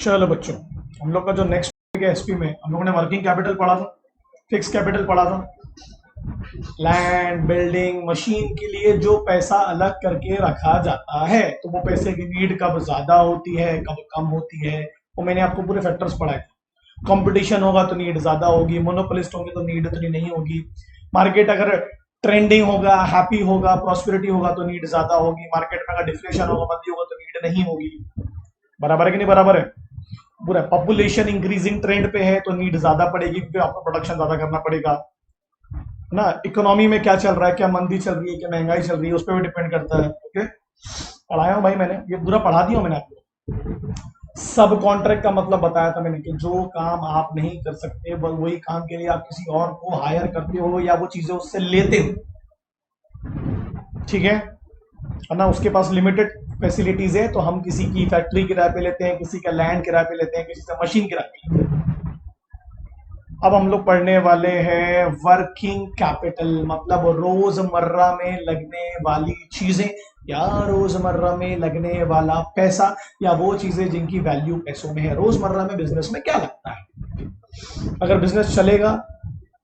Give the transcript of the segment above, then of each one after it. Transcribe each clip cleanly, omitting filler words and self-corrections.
चलो बच्चों, हम लोग का जो नेक्स्ट टॉपिक है एसपी में हम लोगों ने वर्किंग कैपिटल पढ़ा था, फिक्स कैपिटल पढ़ा था। लैंड, बिल्डिंग, मशीन के लिए जो पैसा अलग करके रखा जाता है, तो वो पैसे की नीड कब ज्यादा होती है, कब कम होती है, वो मैंने आपको पूरे फैक्टर्स पढ़ाए। कंपटीशन होगा तो नीड ज्यादा होगी, मोनोपोलिस्ट होंगे तो नीड उतनी नहीं होगी। मार्केट अगर ट्रेंडिंग होगा, हैप्पी होगा, प्रॉस्पेरिटी होगा तो नीड ज्यादा होगी। मार्केट में अगर डिफ्लेशन होगा, मंदी होगा तो नीड नहीं होगी। बराबर है कि नहीं बराबर है? पूरा पॉपुलेशन इंक्रीजिंग ट्रेंड पे है तो नीड ज्यादा पड़ेगी, क्योंकि आपको प्रोडक्शन ज्यादा करना पड़ेगा ना। इकोनॉमी में क्या चल रहा है, क्या मंदी चल रही है, क्या महंगाई चल रही है, उस पर भी डिपेंड करता है। ओके, पढ़ाया हूँ भाई मैंने, ये पूरा पढ़ा दिया मैंने आपको। सब कॉन्ट्रैक्ट का मतलब बताया था मैंने कि जो काम आप नहीं कर सकते वही काम के लिए आप किसी और को हायर करते हो या वो चीजें उससे लेते हो। ठीक है ना? उसके पास लिमिटेड फैसिलिटीज है तो हम किसी की फैक्ट्री किराए पे लेते हैं, किसी का लैंड किराए पे लेते हैं, किसी से मशीन किराए पे लेते हैं। अब हम लोग पढ़ने वाले हैं वर्किंग कैपिटल, मतलब रोजमर्रा में लगने वाली चीजें या रोजमर्रा में लगने वाला पैसा या वो चीजें जिनकी वैल्यू पैसों में है। रोजमर्रा में बिजनेस में क्या लगता है? अगर बिजनेस चलेगा,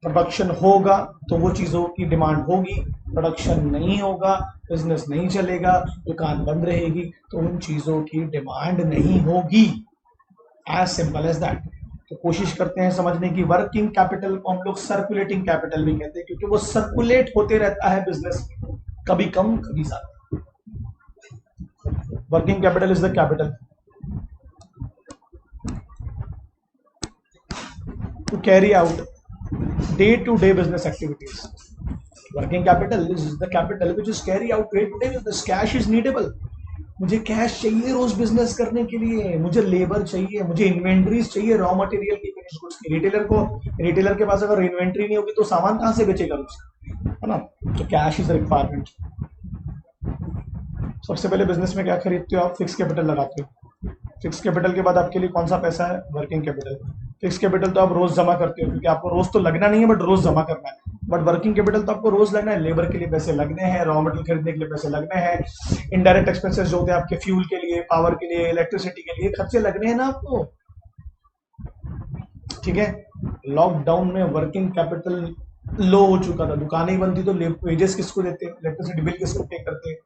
प्रोडक्शन होगा तो वो चीजों की डिमांड होगी। प्रोडक्शन नहीं होगा, बिजनेस नहीं चलेगा, दुकान बंद रहेगी तो उन चीजों की डिमांड नहीं होगी। As simple as that. तो कोशिश करते हैं समझने की। वर्किंग कैपिटल को हम लोग सर्कुलेटिंग कैपिटल भी कहते हैं, क्योंकि वो सर्कुलेट होते रहता है बिजनेस में, कभी कम कभी ज्यादा। Working capital is the capital to carry out day-to-day business activities. Working capital is the capital which is carry out day-to-day business. Cash is needable. मुझे कैश चाहिए रोज बिजनेस करने के लिए, मुझे लेबर चाहिए, मुझे इन्वेंट्रीज चाहिए, रॉ मटेरियल की, फिनिश गुड्स की। रिटेलर के पास अगर इन्वेंट्री नहीं होगी तो सामान कहां से बेचेगा उसका, है ना? तो कैश इज रिक्वायरमेंट। सबसे पहले बिजनेस में क्या खरीदते हो आप? फिक्स कैपिटल लगाते हो। फिक्स कैपिटल के बाद आपके लिए कौन सा पैसा है? Working capital. फिक्स कैपिटल तो आप रोज जमा करते हो, क्योंकि आपको रोज तो लगना नहीं है बट रोज जमा करना है। बट वर्किंग कैपिटल तो आपको रोज लगना है। लेबर के लिए पैसे लगने हैं, रॉ मटेरियल खरीदने के लिए पैसे लगने हैं, इनडायरेक्ट एक्सपेंसेस जो होते हैं आपके फ्यूल के लिए, पावर के लिए, इलेक्ट्रिसिटी के लिए खर्चे लगने हैं ना आपको। ठीक है, लॉकडाउन में वर्किंग कैपिटल लो हो चुका था, दुकानें बंद थी, तो वेजेस किसको देते? इलेक्ट्रिसिटी बिल किसको पे करते?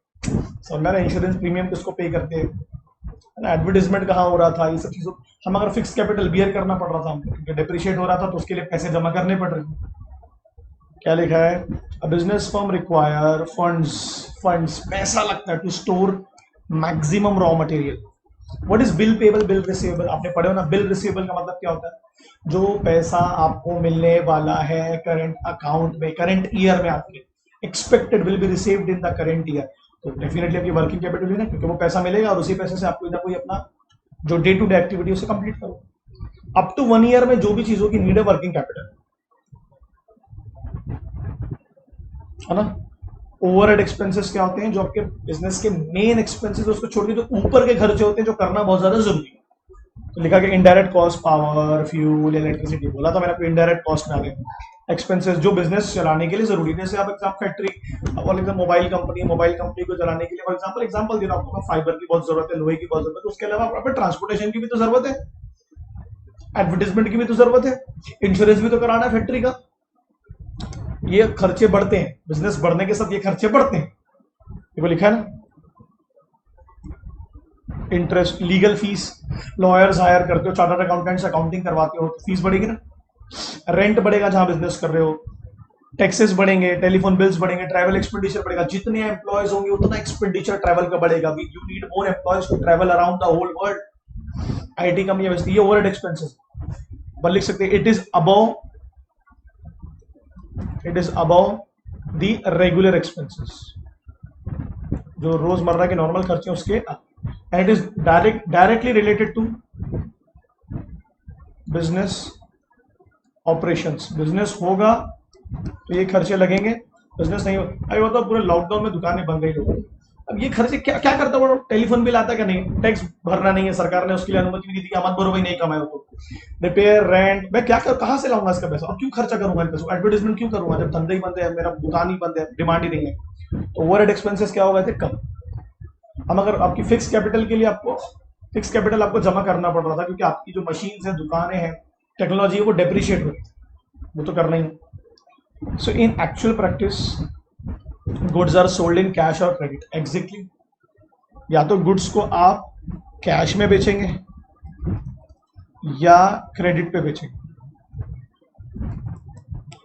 समझ रहे? इंश्योरेंस प्रीमियम किसको पे करते? एडवर्टीजमेंट कहाँ हो रहा था? ये सब चीजों हम अगर फिक्स कैपिटल बियर करना पड़ रहा था हमको, क्योंकि डिप्रिशिएट हो रहा था तो उसके लिए पैसे जमा करने पड़ रहे थे। क्या लिखा है? A business firm require funds पैसा लगता है to store maximum raw material. What is bill payable, bill receivable? आपने पढ़े हो ना। बिल रिसीवेबल का मतलब क्या होता है? जो पैसा आपको मिलने वाला है करंट अकाउंट में, करंट ईयर में आपके expected will be received in the current year, तो डेफिनेटली आपकी वर्किंग कैपिटल है ना, क्योंकि वो पैसा मिलेगा और उसी पैसे से आप कोई ना कोई अपना जो डे टू डे एक्टिविटी उसे कंप्लीट करो। अप टू 1 ईयर में जो भी चीजों की नीड है वर्किंग कैपिटल, है ना। ओवरहेड एक्सपेंसेस क्या होते हैं? जो आपके बिजनेस के मेन एक्सपेंसेस, उसको छोड़ के जो ऊपर के खर्चे होते हैं जो करना बहुत ज्यादा जरूरी है। तो लिखा गया indirect cost, power, fuel, electricity. बोला था मैंने आपको इनडायरेक्ट कॉस्ट में आ गए एक्सपेंसेस जो बिजनेस चलाने के लिए जरूरी है। जैसे आप एग्जाम फैक्ट्री, मोबाइल कंपनी को चलाने के लिए फॉर एग्जांपल दे रहा हूं आपको, फाइबर की बहुत जरूरत है, लोहे की बहुत जरूरत है, उसके अलावा आपको ट्रांसपोर्टेशन की भी तो जरूरत है, एडवर्टीजमेंट की भी तो जरूरत है, इंश्योरेंस भी तो कराना है फैक्ट्री का। ये खर्चे बढ़ते हैं, बिजनेस बढ़ने के साथ ये खर्चे बढ़ते हैं। देखो लिखा है ना, interest, legal fees, lawyers hire करते हो, चार्टर्ड अकाउंटेंट्स अकाउंटिंग करवाते हो तो फीस बढ़ेगी ना। रेंट बढ़ेगा जहां बिजनेस कर रहे हो, टैक्सेस बढ़ेंगे, टेलीफोन बिल्स बढ़ेंगे, ट्रैवल एक्सपेंडिचर बढ़ेगा। जितने एम्प्लॉयज होंगे उतना एक्सपेंडिचर ट्रैवल का बढ़ेगा। You need more employees to travel around the whole world. IT company बेचती है, ओवरहेड एक्सपेंसेस पर लिख सकते हैं it is above the regular expenses, जो रोजमर्रा के नॉर्मल खर्चे उसके, and it is directly related to business operations. Business होगा तो ये खर्चे लगेंगे, बिजनेस नहीं होगा। अभी बताओ पूरे लॉकडाउन में दुकानें बंद गई लोगों, अब ये खर्चे क्या क्या करता है? टेलीफोन बिल आता है क्या? नहीं। टैक्स भरना नहीं है, सरकार ने उसके लिए अनुमति नहीं दी थी, मत भरो भाई, नहीं कमाए हो तो। रिपेयर, रेंट, मैं क्या कहां से लाऊंगा इसका पैसा और क्यों खर्चा करूंगा इन पैसों? एडवर्टीजमेंट क्यों करूंगा जब धंधे ही बंद है, मेरा दुकान ही बंद है, डिमांड ही नहीं है। तो ओवरहेड एक्सपेंसेस क्या होगा थे? कम। हम अगर आपकी फिक्स कैपिटल के लिए आपको फिक्स कैपिटल आपको जमा करना पड़ रहा था क्योंकि आपकी जो मशीन है, दुकानें हैं, टेक्नोलॉजी है, वो डेप्रिशिएट हो रही है, वो तो करना ही। So in actual practice goods are sold in cash और क्रेडिट। एग्जैक्टली, या तो गुड्स को आप कैश में बेचेंगे या क्रेडिट पे बेचेंगे।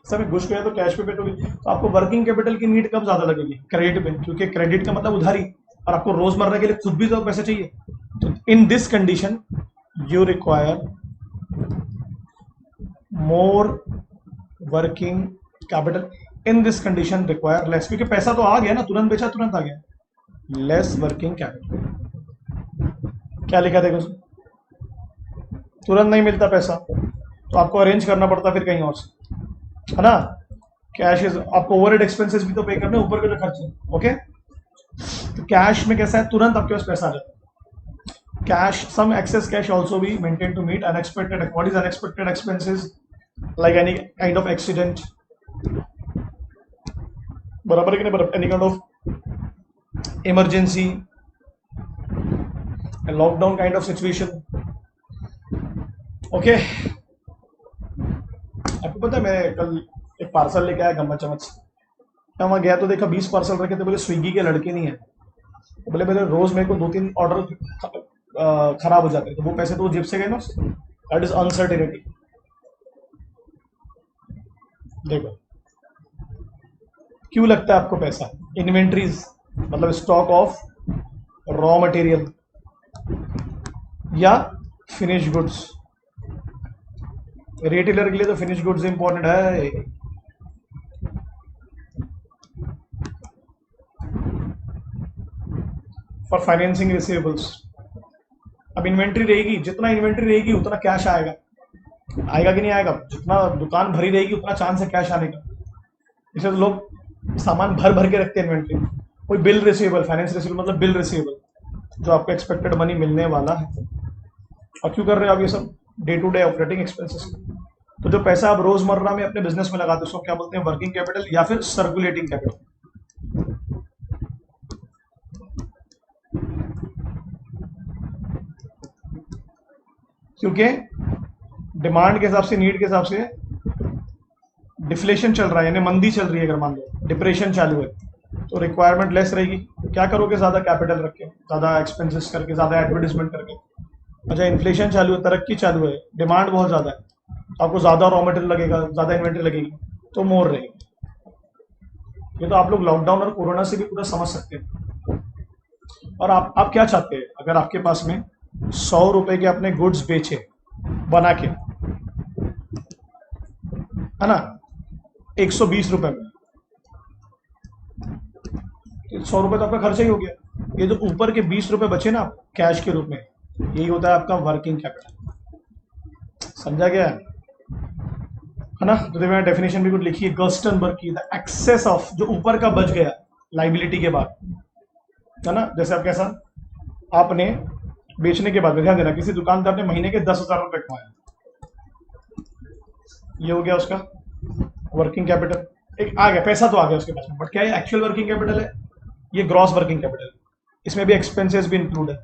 सब गुड्स को या तो कैश पे बेचोगे तो आपको वर्किंग कैपिटल की नीड कब ज्यादा लगेगी? क्रेडिट पे, क्योंकि क्रेडिट का मतलब उधारी, और आपको रोजमर्रा के लिए खुद भी तो पैसे चाहिए। तो in this condition you require more working capital. In this condition require less, क्योंकि पैसा तो आ गया ना, तुरंत बेचा तुरंत आ गया, लेस वर्किंग कैपिटल। क्या लिखा देखो, तुरंत नहीं मिलता पैसा तो आपको अरेंज करना पड़ता फिर कहीं और से, है ना। कैश इज, आपको ओवरहेड एक्सपेंसेस भी तो पे करने, ऊपर के जो खर्चे। ओके, तो कैश में कैसा है, तुरंत आपके पास पैसा आ जाता है। Cash, some excess cash also be maintain to meet unexpected, what is unexpected expenses, like any kind of accident, बराबर है कि नहीं बराबर, any kind of emergency, lockdown kind of situation. Okay, आपको पता है मैं कल एक पार्सल लेके आया गम्मा चमच, मैं वहां गया तो देखा 20 पार्सल रखे थे। बोले स्विगी के लड़के नहीं है, तो बोले मेरे रोज मेरे को 2-3 ऑर्डर खराब हो जाते हैं, तो वो पैसे तो जेब से गए ना। That is uncertainty. देखो क्यों लगता है आपको पैसा? इन्वेंट्रीज मतलब स्टॉक ऑफ रॉ मटेरियल या फिनिश गुड्स। रिटेलर के लिए तो फिनिश गुड्स इंपॉर्टेंट है। फॉर फाइनेंसिंग रिसीवेबल्स, अब इन्वेंट्री रहेगी, जितना इन्वेंट्री रहेगी उतना कैश आएगा, आएगा कि नहीं आएगा? जितना दुकान भरी रहेगी उतना चांस है कैश आने का। इसलिए तो लोग सामान भर भर के रखते हैं इन्वेंट्री। कोई बिल रिसीवेबल, फाइनेंस रिसीवेबल मतलब बिल रिसीवेबल, जो आपको एक्सपेक्टेड मनी मिलने वाला है। और क्यों कर रहे हो आप ये सब? Day to day operating expenses. तो जो पैसा आप रोजमर्रा में अपने बिजनेस में लगाते हो उसको क्या बोलते हैं? वर्किंग कैपिटल या फिर सर्कुलेटिंग कैपिटल। क्योंकि डिमांड के हिसाब से, नीड के हिसाब से डिफ्लेशन चल रहा है, यानी मंदी चल रही है, अगर मान लो डिप्रेशन चालू है तो रिक्वायरमेंट लेस रहेगी। तो क्या करोगे? ज्यादा कैपिटल रख के, ज्यादा एक्सपेंसेस करके, ज्यादा एडवर्टीजमेंट करके। अच्छा, इन्फ्लेशन चालू है, तरक्की चालू है, डिमांड बहुत ज्यादा है, तो आपको ज्यादा रॉ मटेरियल लगेगा, ज्यादा इन्वेंट्री लगेगी, तो मोर रहेगी। ये तो आप लोग लॉकडाउन और कोरोना से भी पूरा समझ सकते हैं। और आप क्या चाहते हैं? अगर आपके पास में 100 रुपए के अपने गुड्स बेचे बना के, है ना, 120 रुपए में, 100 रुपए तो आपका खर्चा ही हो गया। ये जो ऊपर के 20 रुपए बचे ना कैश के रूप में, यही होता है आपका वर्किंग कैपिटल। समझा गया है ना? तो मैंने डेफिनेशन भी कुछ लिखी है गर्स्टनबर्ग की, द एक्सेस ऑफ, जो ऊपर का बच गया लाइबिलिटी के बाद, है ना। जैसे आप कैसा, आपने बेचने के बाद, ध्यान देना, किसी दुकानदार ने महीने के 10,000 रुपए कमाए, ये हो गया उसका वर्किंग कैपिटल। एक आ गया, पैसा तो आ गया उसके पास में, बट क्या ये एक्चुअल वर्किंग कैपिटल है? ये ग्रॉस वर्किंग कैपिटल है, इसमें भी एक्सपेंसेस भी इंक्लूड है।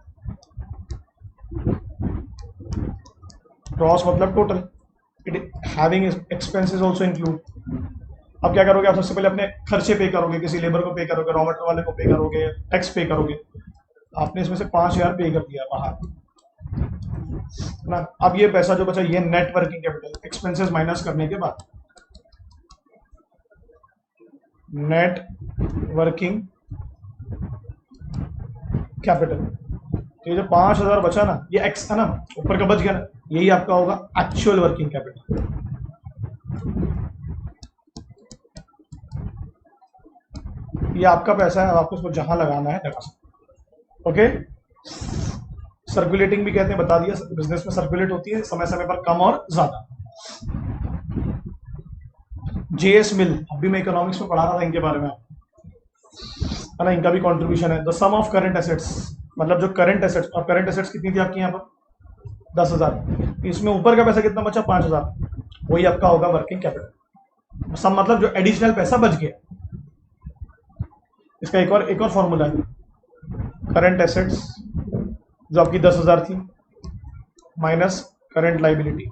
ग्रॉस मतलब total, it having expenses also include. अब क्या करोगे आप? सबसे पहले अपने खर्चे पे करोगे, किसी लेबर को पे करोगे, रॉ मटेरियल वाले को पे करोगे, टैक्स पे करोगे। आपने इसमें से 5,000 पे कर दिया बाहर ना। अब ये पैसा जो बचा, ये net working capital, expenses minus करने के बाद नेट वर्किंग कैपिटल। ये जो 5,000 बचा ना, ये एक्स है ना, ऊपर का बच गया ना, यही आपका होगा एक्चुअल वर्किंग कैपिटल। ये आपका पैसा है, आपको उसको जहां लगाना है लगा सकते। ओके, सर्कुलेटिंग भी कहते हैं, बता दिया, बिजनेस में सर्कुलेट होती है समय समय पर, कम और ज्यादा। जेएस मिल, अभी मैं इकोनॉमिक्स में पढ़ा रहा था इनके बारे में, है ना, इनका भी कंट्रीब्यूशन है। The sum of current assets, मतलब जो करंट एसेट्स, और करंट एसेट्स कितनी थी आपकी यहाँ पर? 10,000। इसमें ऊपर का पैसा कितना बचा? 5,000, वही आपका होगा वर्किंग कैपिटल। सम मतलब जो एडिशनल पैसा बच गया। इसका एक और फॉर्मूला है, करंट एसेट्स जो आपकी 10,000 थी माइनस करंट लाइबिलिटी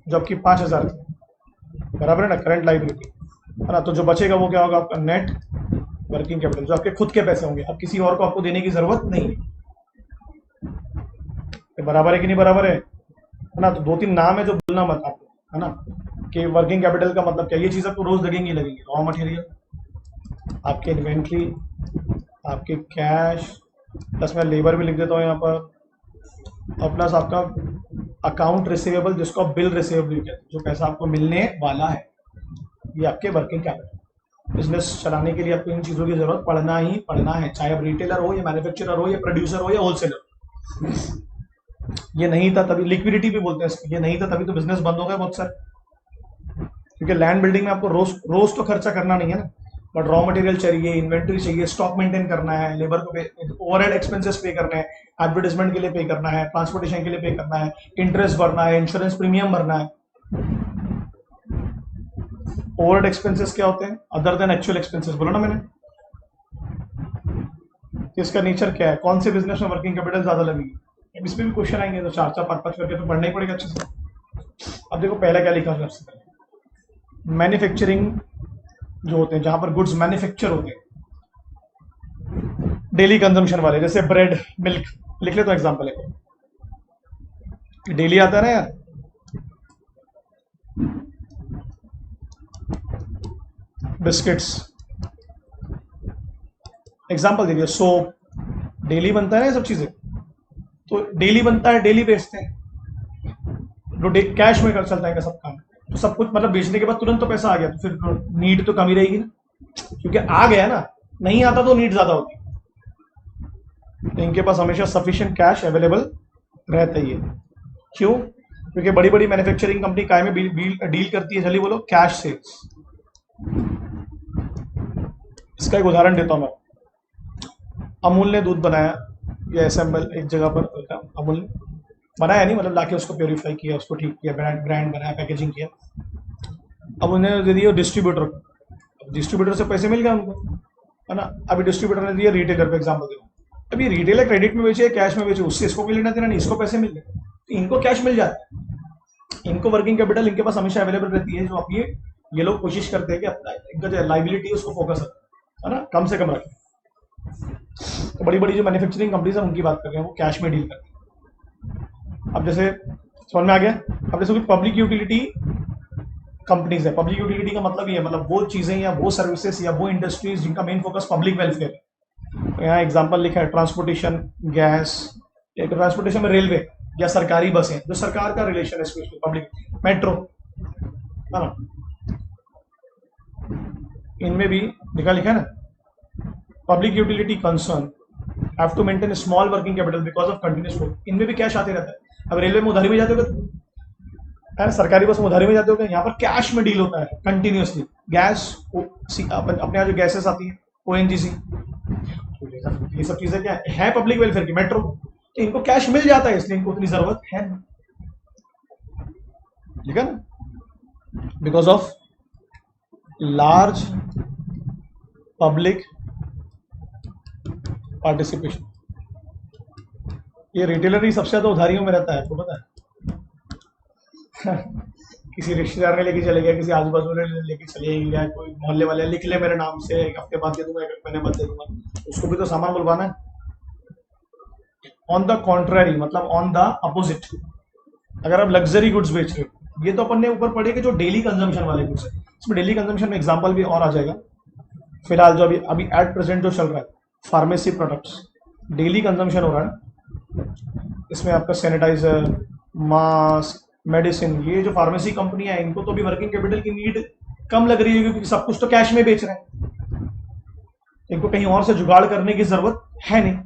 जो आपकी 5,000 थी, बराबर है ना, करंट लाइबिलिटी है ना। तो जो बचेगा वो क्या होगा आपका नेट वर्किंग कैपिटल, जो आपके खुद के पैसे होंगे, अब किसी और को आपको देने की जरूरत नहीं है। ये बराबर है कि नहीं बराबर है ना। तो दो तीन नाम है जो बोलना मत आपको, है ना, कि वर्किंग कैपिटल का मतलब क्या, ये चीज आपको रोज लगेंगी लगेंगी। रॉ मटेरियल, आपके इन्वेंट्री, आपके कैश, प्लस मैं लेबर भी लिख देता हूँ यहाँ पर, और प्लस आपका अकाउंट रिसीवेबल जिसको आप बिल रिसीवेबल कहते हैं, जो पैसा आपको मिलने वाला है, ये आपके वर्किंग कैपिटल। बिजनेस चलाने के लिए आपको इन चीजों की जरूरत पड़ना ही पड़ना है, चाहे आप रिटेलर हो या मैन्युफैक्चरर हो या प्रोड्यूसर हो या होलसेलर। ये नहीं था तभी, लिक्विडिटी भी बोलते हैं इसको, ये नहीं था तभी तो बिजनेस बंद हो गया बहुत सारे। क्योंकि लैंड बिल्डिंग में आपको रोज रोज तो खर्चा करना नहीं है ना, बट रॉ मटेरियल चाहिए, इन्वेंट्री चाहिए, स्टॉक मेंटेन करना है, लेबर को पे, ओवरहेड एक्सपेंसेस पे करना है, एडवर्टाइजमेंट के लिए पे करना है, ट्रांसपोर्टेशन के लिए पे करना है, इंटरेस्ट भरना है, इंश्योरेंस प्रीमियम भरना है। ओवरहेड एक्सपेंसेस क्या होते हैं अदर देन एक्चुअल एक्सपेंसेस, बोला ना मैंने। इसका नेचर क्या है, कौन से बिजनेस में वर्किंग कैपिटल ज्यादा लगेगी, इसमें भी क्वेश्चन आएंगे तो चार चार पांच पांच करके तो पढ़ना ही पड़ेगा अच्छे से। अब देखो पहला क्या लिखा है, सबसे पहले मैन्युफैक्चरिंग जो होते हैं, जहां पर गुड्स मैन्युफैक्चर होते हैं, डेली कंजम्पशन वाले, जैसे ब्रेड, मिल्क, लिख ले तो एग्जांपल है, डेली आता है ना यार। बिस्किट्स एग्जांपल दे दिया, सोप डेली बनता है ना, ये सब चीजें तो डेली बनता है, डेली बेचते हैं, जो कैश में कर चलता है सब काम। तो सब कुछ मतलब बेचने के बाद तुरंत तो पैसा आ गया, तो फिर नीड तो कमी रहेगी ना, क्योंकि आ गया ना, नहीं आता तो नीड ज्यादा होती। तो इनके पास हमेशा सफिशिएंट कैश अवेलेबल रहता ही है। क्यों? क्योंकि बड़ी बड़ी मैन्युफैक्चरिंग कंपनी काय में डील करती है, जल्दी बोलो, कैश से। इसका एक उदाहरण देता हूं मैं। अमूल ने दूध बनाया या असेंबल एक जगह पर, अमूल ने बनाया नहीं, मतलब लाके उसको प्योरीफाई किया, उसको ठीक किया, ब्रांड बनाया, पैकेजिंग किया, अब उन्हें दे दिया डिस्ट्रीब्यूटर को। डिस्ट्रीब्यूटर से पैसे मिल गए उनको, है ना। अभी डिस्ट्रीब्यूटर ने दिया रिटेलर पे, एग्जाम्पल दे, अभी रिटेलर क्रेडिट में बेचे, कैश में बेचे, उससे इसको कोई लेना देना नहीं, इसको पैसे मिल गए, तो इनको कैश मिल जाता है, इनको वर्किंग कैपिटल इनके पास हमेशा अवेलेबल रहती है। जो आप ये लोग कोशिश करते हैं कि अपना इनका जो लाइबिलिटी है उसको फोकस है ना, कम से कम रखें। तो बड़ी बड़ी जो मैन्युफैक्चरिंग कंपनीज है उनकी बात कर रहे हैं, वो कैश में डील करते हैं। अब जैसे समझ में आ गया। अब जैसे पब्लिक यूटिलिटी कंपनीज है, पब्लिक यूटिलिटी का मतलब ये है, मतलब वो चीजें या वो सर्विसेज या वो इंडस्ट्रीज जिनका मेन फोकस पब्लिक वेलफेयर है। तो यहाँ एग्जांपल लिखा है, ट्रांसपोर्टेशन, गैस, ट्रांसपोर्टेशन में रेलवे या सरकारी बसें, जो सरकार का रिलेशन है, स्पेशली पब्लिक, मेट्रो, है ना, इनमें भी लिखा लिखा है ना, public utility concern have to maintain small working capital because of continuous flow. इनमें भी कैश आते रहता है। अब रेलवे में उधारी में जाते हो, सरकारी बस में उधारी में जाते हो, यहाँ पर कैश में डील होता है कंटिन्यूसली। गैस, अपने यहाँ जो गैसेस आती है, ओएनजीसी, ये सब चीजें क्या है पब्लिक वेलफेयर की। मेट्रो, तो इनको कैश मिल जाता है, इसलिए इनको उतनी जरूरत है नहीं, ठीक है ना, because of large public participation. ये रिटेलर ही सबसे ज्यादा उधारियों में रहता है, आपको पता है। किसी रिश्तेदार ने लेके चले गया, किसी आजू बाजू ने लेके चले गया, कोई मोहल्ले वाले लिख ले मेरे नाम से, एक हफ्ते बाद दे दूंगा, एक महीने बाद दे दूंगा, उसको भी तो सामान बुलवाना है। ऑन द कॉन्ट्ररी मतलब ऑन द अपोजिट, अगर आप लग्जरी गुड्स बेच रहे हो, ये तो अपन ने ऊपर पढ़े कि जो डेली कंजम्पशन वाले गुड्स है, इसमें डेली कंजम्पशन में एग्जांपल भी और आ जाएगा। फिलहाल जो अभी एट प्रेजेंट जो चल रहा है, फार्मेसी प्रोडक्ट्स डेली कंजम्पशन हो रहा है, इसमें आपका सैनिटाइजर, मास्क, मेडिसिन, ये जो फार्मेसी कंपनियां हैं, इनको तो भी वर्किंग कैपिटल की नीड कम लग रही है, क्योंकि सब कुछ तो कैश में बेच रहे हैं, इनको कहीं और से जुगाड़ करने की जरूरत है नहीं।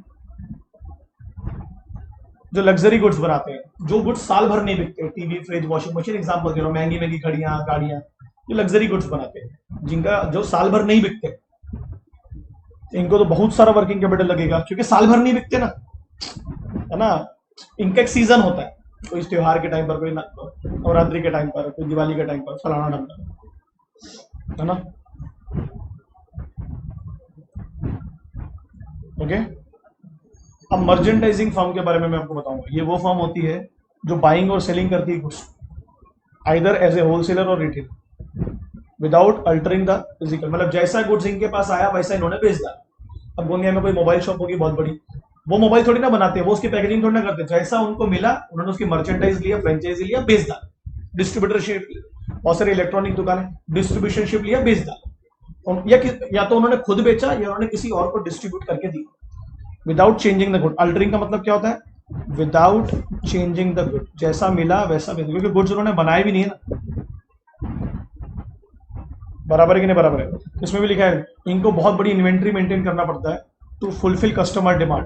जो लग्जरी गुड्स बनाते हैं, जो गुड्स साल भर नहीं बिकते, TV, fridge, washing machine, example दे रहा हूं, महंगी महंगी घड़ियां, गाड़ियां, ये लग्जरी गुड्स बनाते हैं, जिनका जो साल भर नहीं बिकते, इनको तो बहुत सारा वर्किंग कैपिटल लगेगा, क्योंकि साल भर नहीं बिकते ना, है ना। इनका एक सीजन होता है, कोई त्योहार के टाइम पर, कोई नवरात्रि के टाइम पर, कोई दिवाली के टाइम पर, फलाना ढंग, है ना। ओके, अब मर्चेंडाइजिंग फर्म के बारे में मैं आपको बताऊंगा। ये वो फर्म होती है जो बाइंग और सेलिंग करती है goods, either as a wholesaler or retailer, without altering the physical. मतलब जैसा गुड्स इनके पास आया वैसा इन्होंने बेच दिया। अब गोंदिया में कोई मोबाइल शॉप होगी बहुत बड़ी, वो मोबाइल थोड़ी ना बनाते हैं, वो उसकी पैकेजिंग थोड़ी ना करते, जैसा उनको मिला उन्होंने उसकी मर्चेंडाइज लिया, फ्रेंचाइजी लिया, बेच दिया। डिस्ट्रीब्यूटरशिप, बहुत सारी इलेक्ट्रॉनिक दुकानें, डिस्ट्रीब्यूशनशिप लिया, बेच दिया। या तो उन्होंने खुद बेचा या उन्होंने किसी और को डिस्ट्रीब्यूट करके दी, without changing the good. Altering का मतलब क्या होता है? विदाउट चेंजिंग द गुड, जैसा मिला वैसा बेच, क्योंकि गुड्स उन्होंने बनाए भी नहीं है ना। बराबर है कि नहीं बराबर है? इसमें भी लिखा है इनको बहुत बड़ी इन्वेंट्री मेंटेन करना पड़ता है टू फुलफिल कस्टमर डिमांड,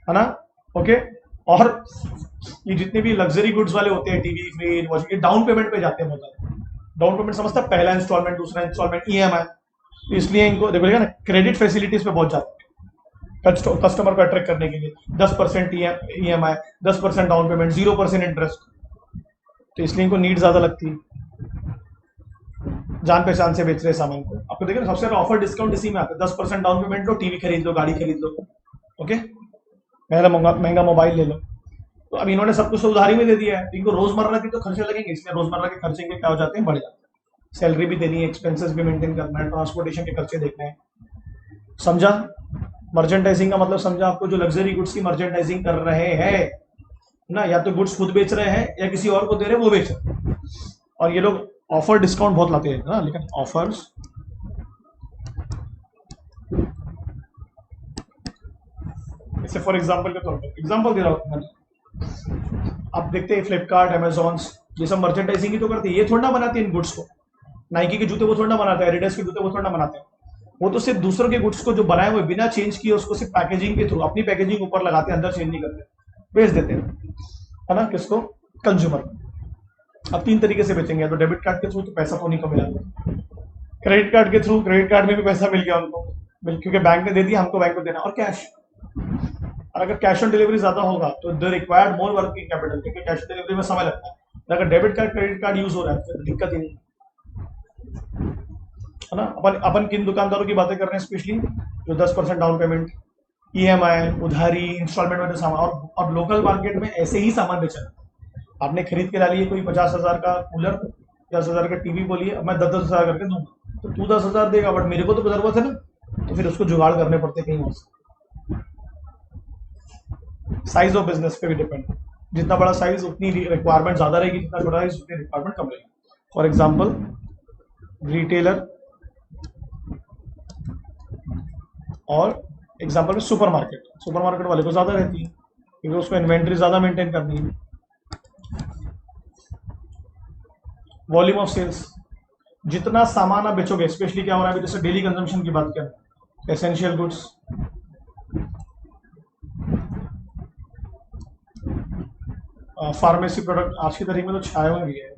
है ना? ओके। और ये जितने भी लग्जरी गुड्स वाले होते हैं, टीवी, फ्रिज, वॉशिंग, ये डाउन पेमेंट पे जाते हैं बहुत ज्यादा। डाउन पेमेंट समझता है, पहला इंस्टॉलमेंट, दूसरा इंस्टॉलमेंट, ईएमआई। इसलिए इनको देखो ना, क्रेडिट फैसिलिटीज पे बहुत जाते हैं कस्टमर को अट्रैक्ट करने के लिए। 10% ईएमआई, 10% डाउन पेमेंट, 0% इंटरेस्ट। तो इसलिए इनको नीड ज्यादा लगती है, जान पहचान से बेच रहे सामान को। आपको देखिए सबसे ज्यादा ऑफर डिस्काउंट इसी में आता है। 10% डाउन पेमेंट लो, टीवी खरीद लो, गाड़ी खरीद लो, ओके, महंगा मोबाइल ले लो। तो अब इन्होंने सब कुछ तो उधारी में दे दिया है, इनको रोजमर्रा के तो खर्चे लगेंगे, इसलिए रोजमर्रा के खर्चे के क्या हो जाते हैं, बढ़ जाते हैं। सैलरी भी देनी है, एक्सपेंसेस भी मेंटेन करना है, ट्रांसपोर्टेशन के खर्चे देखने हैं। समझा? मर्चेंडाइजिंग का मतलब समझा आपको? जो लग्जरी गुड्स की मर्चेंडाइजिंग कर रहे हैं ना, या तो गुड्स खुद बेच रहे हैं या किसी और को दे रहे हैं, वो बेच रहे हैं। और ये लोग ऑफर डिस्काउंट बहुत लाते हैं ना, लेकिन ऑफर्स जैसे फॉर एग्जांपल के तौर पर एग्जांपल दे रहा हूं मैं। आप देखते हैं फ्लिपकार्ट, अमेजॉन, ये सब मर्चेंडाइजिंग ही तो करते हैं, ये थोड़ा ना बनाते हैं इन गुड्स को। नाइकी के जूते वो थोड़ा ना बनाते हैं, एडिडास के जूते वो थोड़ा ना बनाते हैं। वो तो सिर्फ दूसरों के गुड्स को जो बनाए हुए बिना चेंज किए उसको सिर्फ पैकेजिंग के थ्रू अपनी पैकेजिंग ऊपर लगाते हैं, अंदर चेंज नहीं करते, बेच देते हैं, है ना? किसको? कंज्यूमर। अब 3 तरीके से बेचेंगे, तो डेबिट कार्ड के थ्रू तो पैसा तो नहीं को मिला, क्रेडिट कार्ड के थ्रू, क्रेडिट कार्ड में भी पैसा मिल गया उनको, क्योंकि बैंक ने दे दिया, हमको बैंक को देना, और कैश। और अगर कैश ऑन डिलीवरी ज्यादा होगा तो they required more working capital, क्योंकि कैश ऑन डिलीवरी में समय लगता है। अगर debit card, credit card use हो रहा है तो दिक्कत ही नहीं, है ना? अपन किन दुकानदारों की बातें कर रहे हैं? स्पेशली जो 10% डाउन पेमेंट, ईएमआई, उधारी, इंस्टॉलमेंट में जो सामान, और लोकल मार्केट में ऐसे ही सामान बेचा। आपने खरीद के ला लिए कोई 50,000 का कूलर, 10,000 का टीवी, बोलिए मैं 10,000 करके दूंगा, तो तू 10,000 देगा, बट मेरे को तो जरूरत है ना, तो फिर उसको जुगाड़ करने पड़ते कहीं और से। साइज ऑफ बिजनेस पे भी डिपेंड, जितना बड़ा साइज उतनी रिक्वायरमेंट ज्यादा रहेगी, जितना छोटा साइज उतनी रिक्वायरमेंट कम रहेगी। फॉर एग्जाम्पल रिटेलर, और एग्जाम्पल में सुपरमार्केट वाले को ज्यादा रहती है, क्योंकि उसको इन्वेंट्री ज्यादा मेंटेन करनी है। वॉल्यूम ऑफ सेल्स, जितना सामान आप बेचोगे, स्पेशली क्या हो रहा है, जैसे डेली कंजम्पशन की बात करें, एसेंशियल गुड्स, फार्मेसी प्रोडक्ट, आज की तारीख में तो छाए होंगे,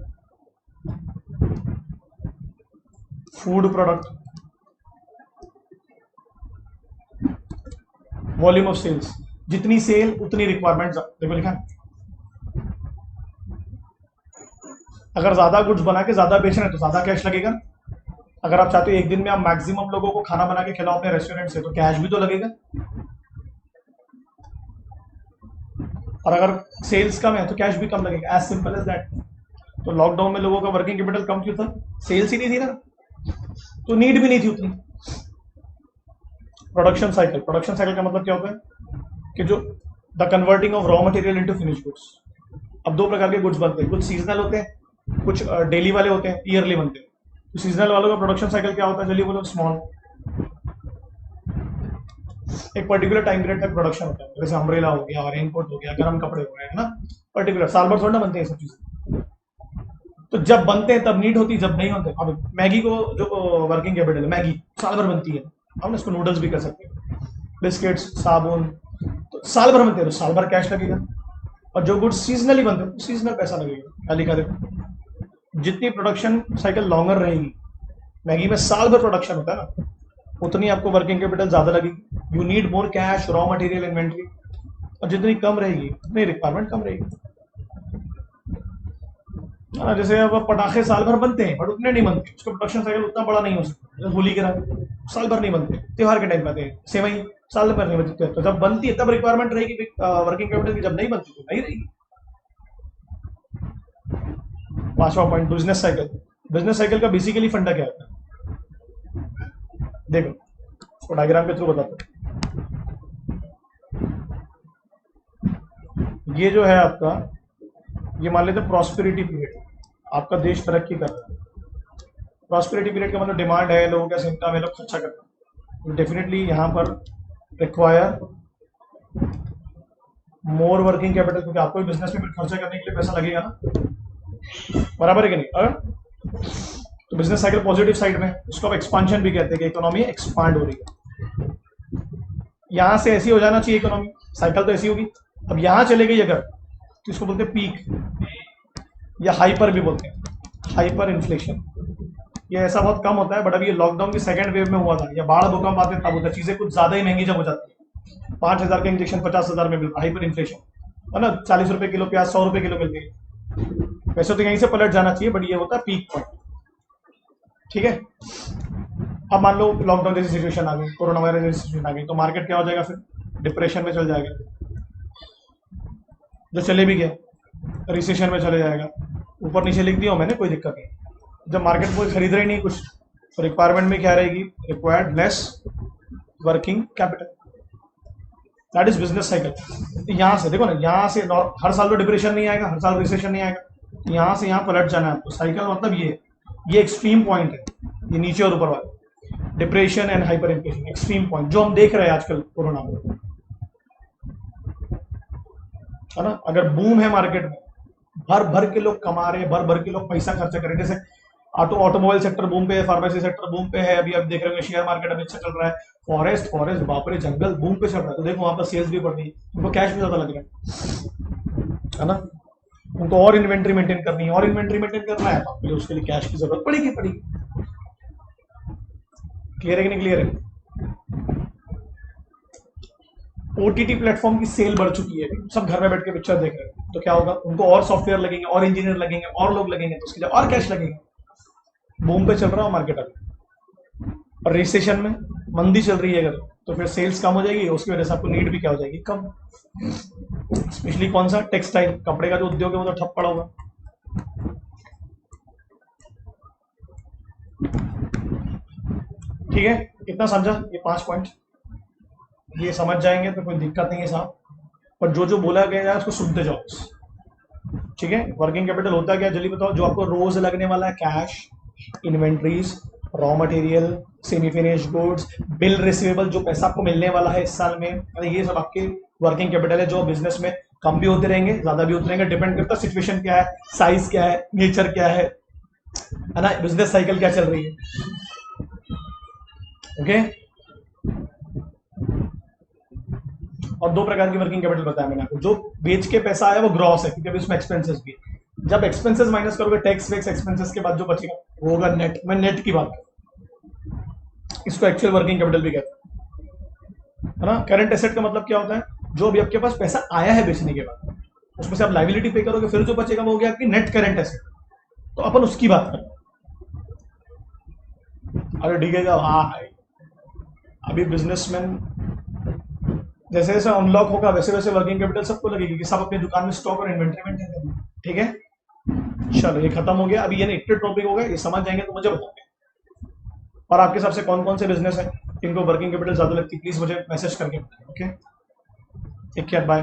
food product, volume of sales, जितनी सेल उतनी रिक्वायरमेंट। देखो लिखा, अगर ज्यादा गुड्स बना के ज्यादा बेच रहे हैं तो ज्यादा कैश लगेगा। अगर आप चाहते हो एक दिन में आप मैक्सिमम लोगों को खाना बना के खिलाओ अपने रेस्टोरेंट से, तो कैश भी तो लगेगा। और अगर सेल्स कम है तो कैश भी कम लगेगा, एज सिंपल एज दैट। तो लॉकडाउन में लोगों का वर्किंग कैपिटल कम क्यों था? सेल्स ही नहीं थी ना, तो नीड भी नहीं थी उतनी। प्रोडक्शन साइकिल का मतलब क्या होता है कि जो the converting of raw material into finish goods. अब 2 प्रकार के गुड्स बनते हैं, कुछ सीजनल होते हैं, कुछ डेली वाले होते हैं, ईयरली बनते हैं। तो सीजनल वालों का प्रोडक्शन साइकिल क्या होता है? चलिए बोलो, स्मॉल, एक पर्टिकुलर टाइम पीरियड तक प्रोडक्शन होता है, जैसे अम्ब्रेला हो गया, रेनकोट हो गया, गर्म कपड़े हो गए, है ना? पर्टिकुलर, साल भर थोड़ा ना बनते हैं सब चीजें। तो जब बनते हैं तब नीड होती है, जब नहीं होते। अब मैगी को जो वर्किंग कैपिटल है, मैगी साल भर बनती है, हम इसको नूडल्स भी कर सकते हैं, बिस्किट्स, साबुन, तो साल भर बनते हैं, तो साल भर कैश लगेगा। और जो गुड्स सीजनली बनते हैं, सीजनल पैसा लगेगा। क्या लिखा देखो, जितनी प्रोडक्शन साइकिल लॉन्गर रहेगी, मैगी में साल भर प्रोडक्शन होता है ना, उतनी आपको वर्किंग कैपिटल ज्यादा लगेगी। You need more cash, raw material, inventory. और जितनी कम रहेगी उतनी रिक्वायरमेंट कम रहेगी। जैसे अब पटाखे साल भर बनते हैं बट उतने नहीं बनते, उसका प्रोडक्शन साइकिल उतना बड़ा नहीं हो सकता। होली के रंग साल भर नहीं बनते, त्योहार के टाइम बनते हैं। सेवई साल भर नहीं बचती है, तो जब बनती है तब रिक्वायरमेंट रहेगी वर्किंग कैपिटल की, जब नहीं बनती तो नहीं रहेगी। पांचवा point, business cycle. Business cycle का बेसिकली फंडा क्या होता है, देखो इसको डायग्राम के थ्रू बताता हूं। ये जो है आपका, ये मान लेते हैं प्रॉस्पेरिटी पीरियड, आपका देश तरक्की कर रहा है। प्रॉस्पेरिटी पीरियड का मतलब डिमांड है, लोगों का इनकम है, लोग खर्चा करते हैं, तो डेफिनेटली यहाँ पर रिक्वायर मोर वर्किंग कैपिटल, क्योंकि आपको बिजनेस में खर्चा करने के लिए पैसा लगेगा ना, बराबर है कि नहीं। तो बिजनेस साइकिल पॉजिटिव साइड में, इसको आप एक्सपांशन भी कहते हैं कि इकोनॉमी एक्सपांड हो रही है। यहां से ऐसी हो जाना चाहिए इकोनॉमी, साइकिल तो ऐसी होगी। अब यहां चले गई अगर, तो इसको बोलते हैं पीक, या हाइपर भी बोलते हैं, हाइपर इन्फ्लेशन। ये ऐसा बहुत कम होता है, बट अभी ये लॉकडाउन की सेकंड वेव में हुआ था, या बाढ़ भूकंप आते तब होता है, चीजें कुछ ज्यादा ही महंगी जब हो जाती है। 5,000 का इंजेक्शन 50,000 में मिल रहा है, हाइपर इन्फ्लेशन है ना। 40 रुपए किलो प्याज 100 रुपए किलो मिल गई। वैसे तो यहीं से पलट जाना चाहिए, बट ये होता है पीक पॉइंट, ठीक है। अब मान लो लॉकडाउन जैसी सिचुएशन आ गई, कोरोना वायरस जैसी सिचुएशन आ गई, तो मार्केट क्या हो जाएगा, फिर डिप्रेशन में चल जाएगा, जो चले भी गया रिसेशन में चले जाएगा। ऊपर नीचे लिख दिया मैंने, कोई दिक्कत नहीं। जब मार्केट कोई खरीद रही नहीं कुछ, तो रिक्वायरमेंट में क्या रहेगी, required less working capital, that is business cycle. यहां से देखो ना, यहां से हर साल तो डिप्रेशन नहीं आएगा, हर साल रिसेशन नहीं आएगा, यहां से यहां पलट जाना है आपको। साइकिल मतलब ये एक्सट्रीम पॉइंट है, ये नीचे और ऊपर वाले depression and hyper inflation, extreme point जो हम देख रहे हैं आजकल कोरोना में, है ना। अगर बूम है मार्केट में, भर भर के लोग कमा रहे हैं, भर भर के लोग पैसा खर्चा कर रहे हैं, जैसे ऑटोमोबाइल सेक्टर बूम पे है, फार्मेसी सेक्टर बूम पे है, अभी आप देख रहे हो शेयर मार्केट अभी अच्छा चल रहा है, फॉरेस्ट बापरे जंगल बूम पे चल रहा है, तो देखो वहां पर सेल्स भी बढ़ रही है, उनको कैश भी ज्यादा लग रहा है ना। उनको और इन्वेंट्री मेंटेन करनी है, और इन्वेंट्री मेंटेन करना है तो उसके लिए कैश की जरूरत पड़ेगी। क्लियर है कि नहीं क्लियर है। ओटीटी प्लेटफॉर्म की सेल बढ़ चुकी है, सब घर में बैठ के पिक्चर देख रहे हैं, तो क्या होगा, उनको और सॉफ्टवेयर लगेंगे, और इंजीनियर लगेंगे, और लोग लगेंगे, तो उसके लिए और कैश लगेंगे। बूम पे चल रहा है मार्केट अभी, और रिसेशन में मंदी चल रही है अगर, तो फिर सेल्स कम हो जाएगी, उसकी वजह से आपको नीड भी क्या हो जाएगी, कम। स्पेशली कौन सा, टेक्सटाइल, कपड़े का जो उद्योग है वो तो ठप पड़ा होगा। ठीक है, कितना समझा, ये 5 पॉइंट ये समझ जाएंगे तो कोई दिक्कत नहीं है साहब, पर जो जो बोला गया है उसको सुनते जाओ, ठीक है। वर्किंग कैपिटल होता है क्या, जल्दी बताओ। जो आपको रोज लगने वाला है, cash, inventories, raw material, semi finish goods, bill receivable, जो पैसा आपको मिलने वाला है इस साल में, ये सब आपके वर्किंग कैपिटल है, जो बिजनेस में कम भी होते रहेंगे, ज्यादा भी होते रहेंगे, डिपेंड करता है सिचुएशन क्या है, साइज क्या है, नेचर क्या है ना, बिजनेस साइकिल क्या चल रही है। ओके। और 2 प्रकार की वर्किंग कैपिटल बताया मैंने आपको, जो बेच के पैसा आया वो ग्रॉस है, क्योंकि अभी उसमें एक्सपेंसेस भी है। जब एक्सपेंसेस माइनस करोगे, टैक्स वैक्स एक्सपेंसेस के बाद जो बचेगा वो होगा नेट। मैं नेट की बात कर, इसको एक्चुअल वर्किंग कैपिटल भी कहते हैं, है ना। करंट एसेट का मतलब क्या होता है, जो अभी आपके पास पैसा आया है बेचने के बाद, उसमें से आप लाइबिलिटी पे करोगे, फिर जो बचेगा वो हो गया आपकी नेट करंट एसेट, तो अपन उसकी बात करें। अरे ठीक है, हाँ अभी बिजनेसमैन जैसे जैसे अनलॉक होगा वैसे वैसे वर्किंग कैपिटल सबको लगेगी, कि सब अपनी दुकान में स्टॉक और इन्वेंट्री मेंटेन करना, ठीक है। चलो ये खत्म हो गया, अभी ये नेक्स्ट टॉपिक होगा, ये समझ जाएंगे तो मुझे बताओगे। और आपके हिसाब से कौन कौन से बिजनेस है इनको वर्किंग कैपिटल ज्यादा लगती है, प्लीज मुझे मैसेज करके बताएं। Okay, take care, bye.